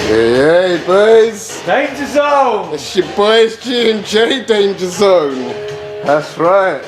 Hey, hey, boys! Danger Zone! It's your boys G&J Danger Zone. That's right.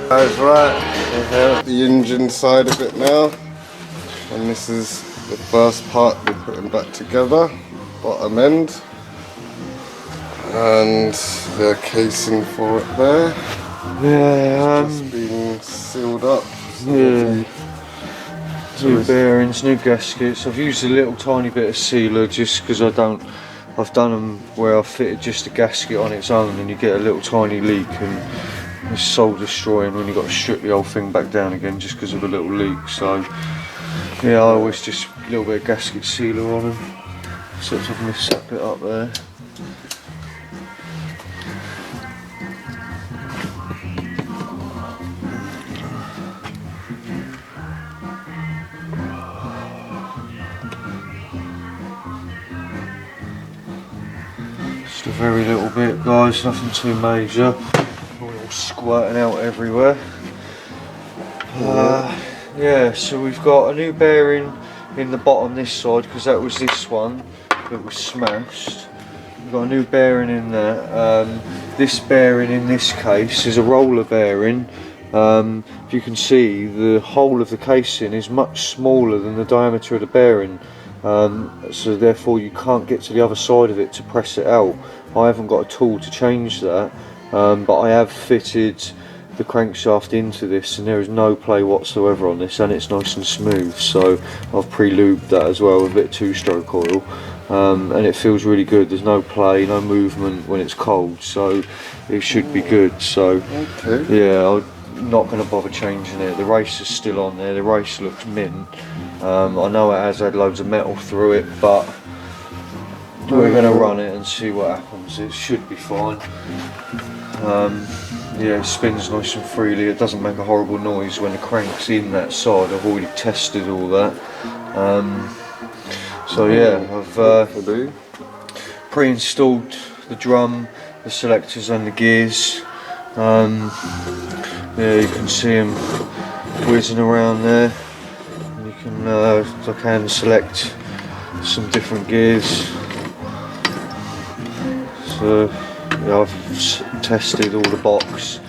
That's right. We have the engine side of it now. And this is the first part we're putting back together. Bottom end. And the casing for it there. Yeah, Just being sealed up. yeah. New bearings, new gaskets. I've used a little tiny bit of sealer just because I've done them where I've fitted just a gasket on its own and you get a little tiny leak and it's soul destroying when you've got to strip the whole thing back down again just because of a little leak. So yeah, I always just a little bit of gasket sealer on them. So I've missed that bit up there. Just a very little bit, guys, nothing too major. All squirting out everywhere. Yeah, so we've got a new bearing in the bottom this side because that was this one that was smashed. We've got a new bearing in there. This bearing in this case is a roller bearing. If you can see, the hole of the casing is much smaller than the diameter of the bearing. So therefore you can't get to the other side of it to press it out. I haven't got a tool to change that, but I have fitted the crankshaft into this and there is no play whatsoever on this and it's nice and smooth. So I've pre-lubed that as well with a bit of two-stroke oil, and it feels really good. There's no play, no movement when it's cold, so it should be good. So yeah, I'm not going to bother changing it. The race is still on there, the race looks mint. I know it has had loads of metal through it, but we're going to run it and see what happens. It should be fine. Yeah, it spins nice and freely. It doesn't make a horrible noise when the crank's in that side. I've already tested all that. So yeah, I've pre-installed the drum, the selectors and the gears. Yeah, you can see them whizzing around there. I can select some different gears. So yeah, I've tested all the box,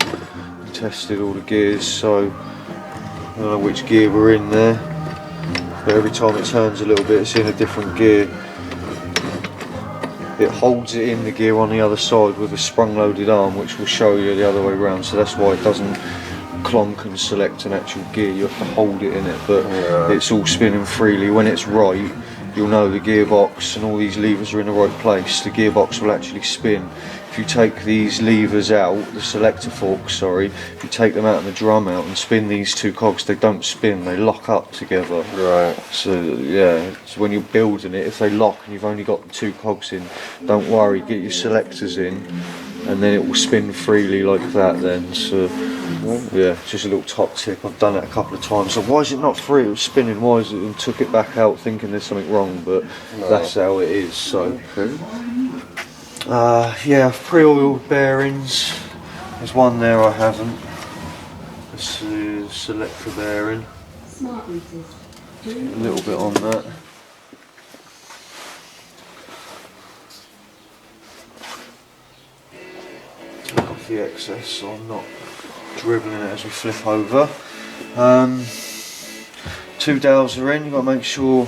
tested all the gears, so I don't know which gear we're in there. But every time it turns a little bit, it's in a different gear. It holds it in the gear on the other side with a sprung-loaded arm, which will show you the other way around. So that's why it doesn't clonk and select an actual gear. You have to hold it in it, but it's all spinning freely. When it's right, you'll know the gearbox and all these levers are in the right place. The gearbox will actually spin. If you take these levers out, the selector forks, sorry, if you take them out and the drum out and spin these two cogs, they don't spin, they lock up together. Right. So yeah, so when you're building it, if they lock and you've only got the two cogs in, don't worry, get your selectors in and then it will spin freely like that then. So yeah, just a little top tip. I've done it a couple of times. So why is it not free? It was spinning. Why is it? And took it back out thinking there's something wrong, but that's how it is. So yeah, I've pre-oiled bearings. There's one there I haven't. This is selector bearing. A little bit on that. Take off the excess so I'm not dribbling it as we flip over. Two dowels are in. You've got to make sure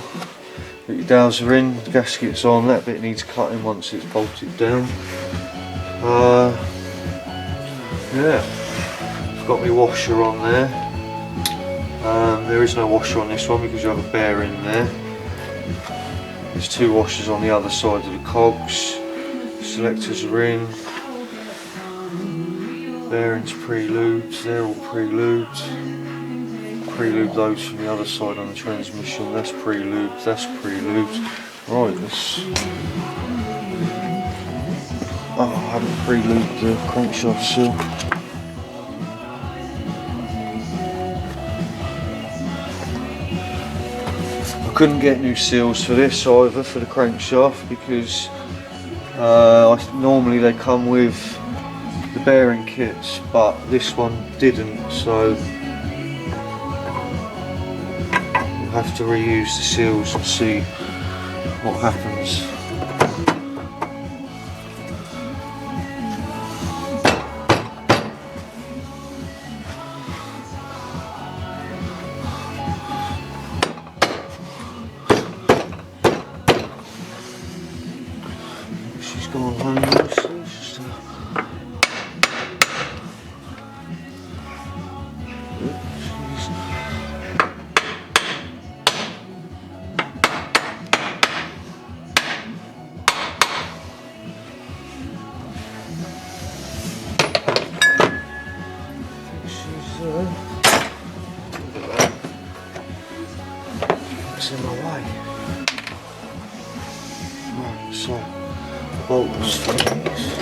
that your dowels are in, the gasket's on. That bit needs cutting once it's bolted down. Yeah, I've got my washer on there. There is no washer on this one because you have a bearing there. There's two washers on the other side of the cogs. Selectors are in. Bearings pre-lubed, they're all pre-lubed. Pre-lube those from the other side on the transmission. That's pre-lubed, that's pre-lubed. Right, let's... Oh, I haven't pre-lubed the crankshaft seal. I couldn't get new seals for this either, for the crankshaft, because normally they come with the bearing kits, but this one didn't, so we'll have to reuse the seals and see what happens. gone home nicely. Just, it's in my way. Right, so the bolt was finished.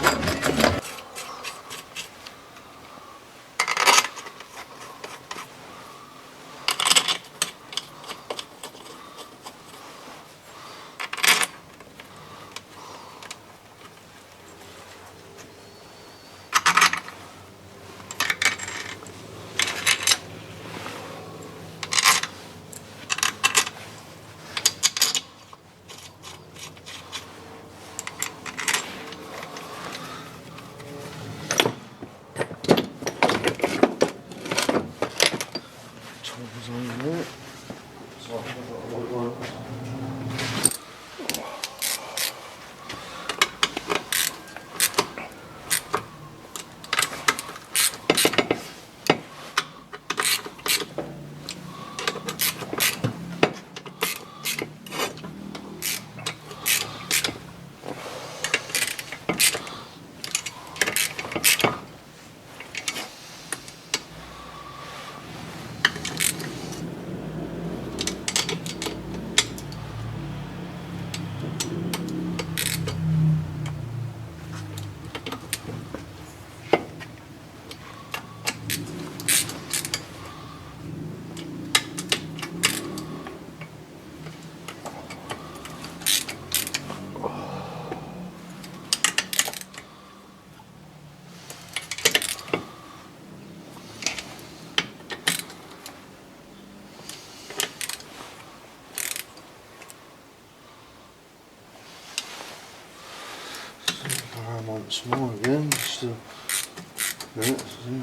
Once more again, just to do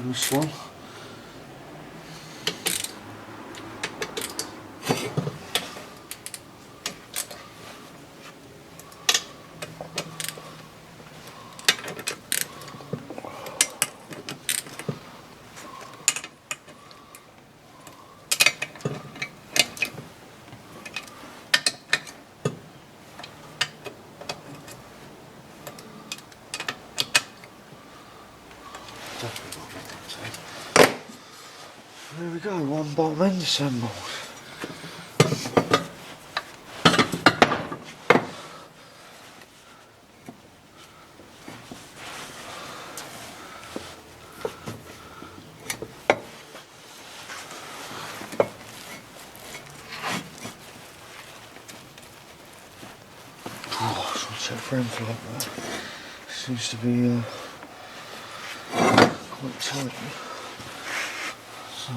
this one. There we go, one bottom end assembled. Oh, just want to check for info like that. Seems to be quite tight. So.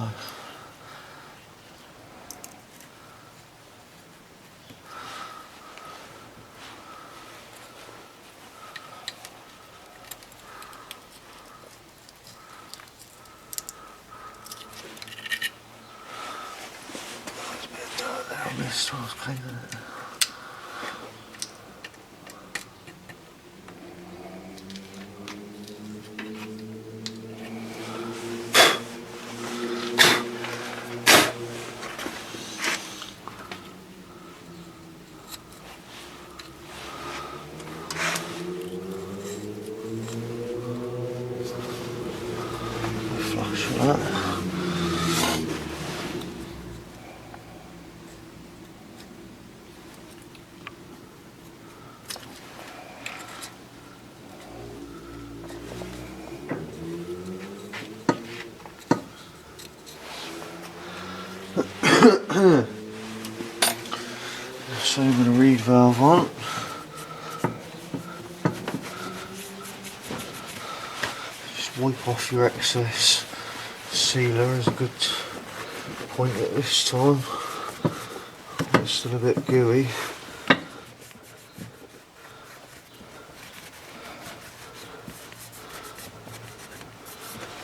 There's a bit of dirt there on this, so I was cleaning it. Flush that. So I'm going to reed valve on. Just wipe off your excess sealer is a good point at this time. It's still a bit gooey.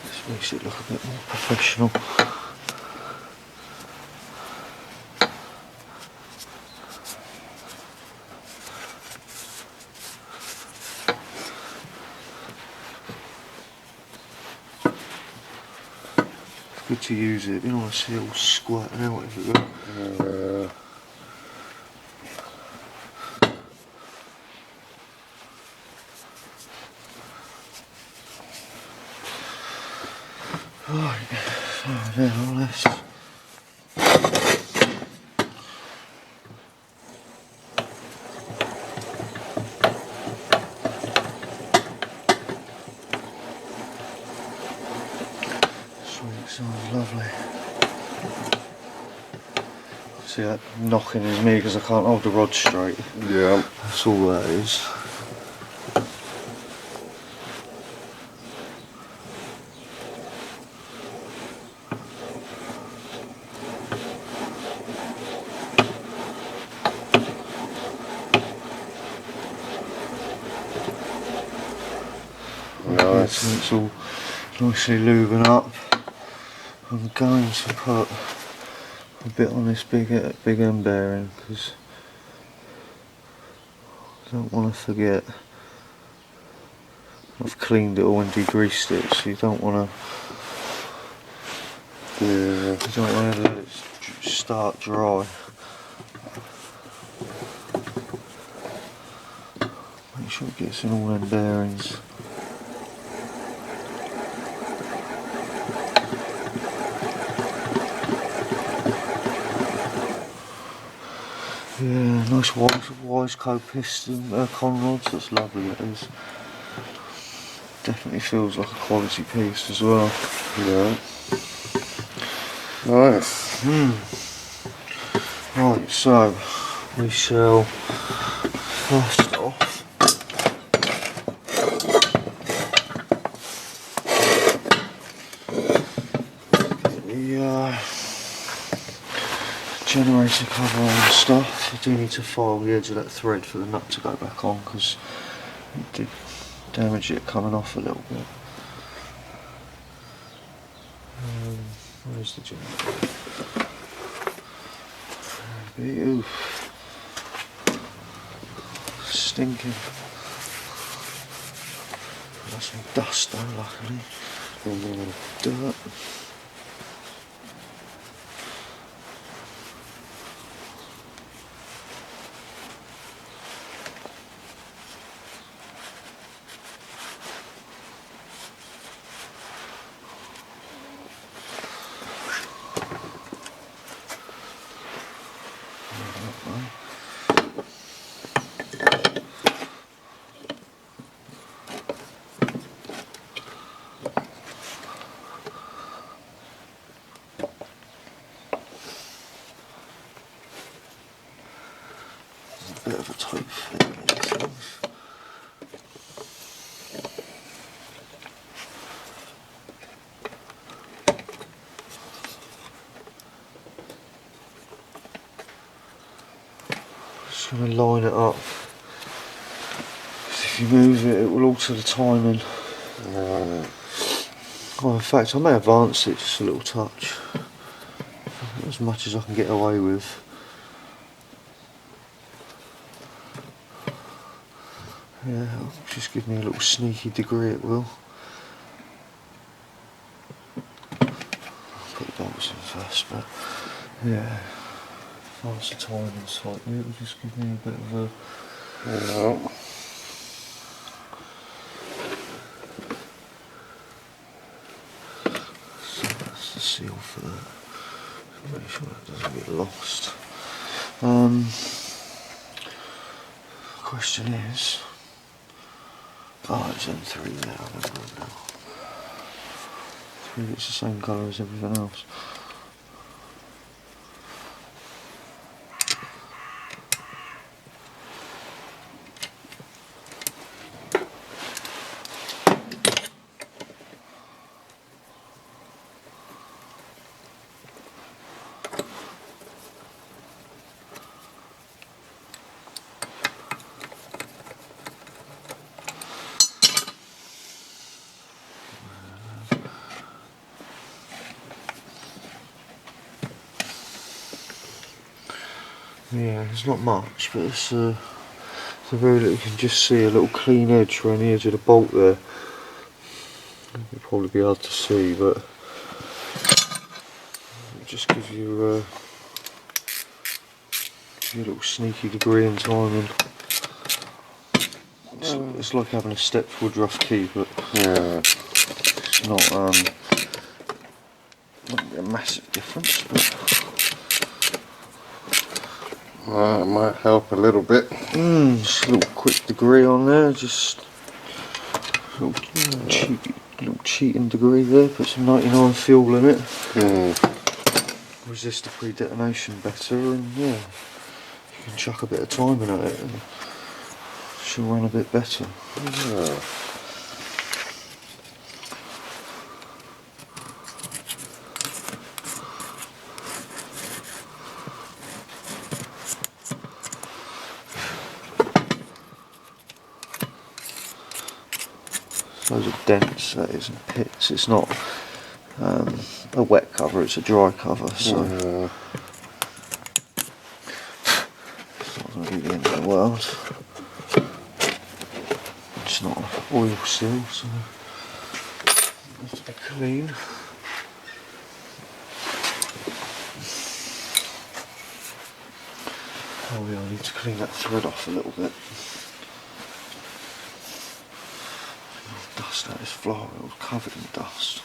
This makes it look a bit more professional. good to use it. You don't want to see it all squirting out everywhere. Right, so now let's sweet, sounds lovely. See that knocking is me because I can't hold the rod straight. Yeah. That's all that is. Nice. So it's all nicely lubing up. I'm going to put a bit on this big end bearing because I don't want to forget. I've cleaned it all and degreased it, so you don't want to. Yeah. You don't want to let it start dry. Make sure it gets in all them bearings. Yeah, nice wise coat piston, con rods, that's lovely it is. Definitely feels like a quality piece as well. Yeah. Nice. Right, so we shall first off get the generator cover and stuff. I do need to file the edge of that thread for the nut to go back on because it did damage it coming off a little bit. Where's the generator? Oof. Stinking. That's some dust though, luckily. Dirt. Bit of a tight fit. Just going to line it up. Because if you move it, it will alter the timing. Right. Well, in fact, I may advance it just a little touch. As much as I can get away with. Yeah, it'll just give me a little sneaky degree, it will. I'll put the bolts in first, but yeah, advance the timing slightly, it'll just give me a bit of a. Yeah. So that's the seal for that. Make sure that doesn't get lost. Question is. Oh, it's M3 now, I remember it now. It's the same colour as everything else. Yeah, it's not much, but it's a very little, you can just see a little clean edge around the edge of the bolt there. It'll probably be hard to see, but just give you a little sneaky degree in timing. It's like having a stepped Woodruff key, but Yeah. it's not a massive difference. But It might help a little bit. just a little quick degree on there, just a little, cheating degree there. Put some 99 fuel in it. Resist the pre-detonation better, and yeah, you can chuck a bit of timing at it and she'll run a bit better. Yeah. Those are dents, that is, and pits. It's not a wet cover, it's a dry cover, so it's not really the end of the world. It's not an oil seal, so it has to be clean. Oh yeah, I need to clean that thread off a little bit. Dust out this floor, it was covered in dust.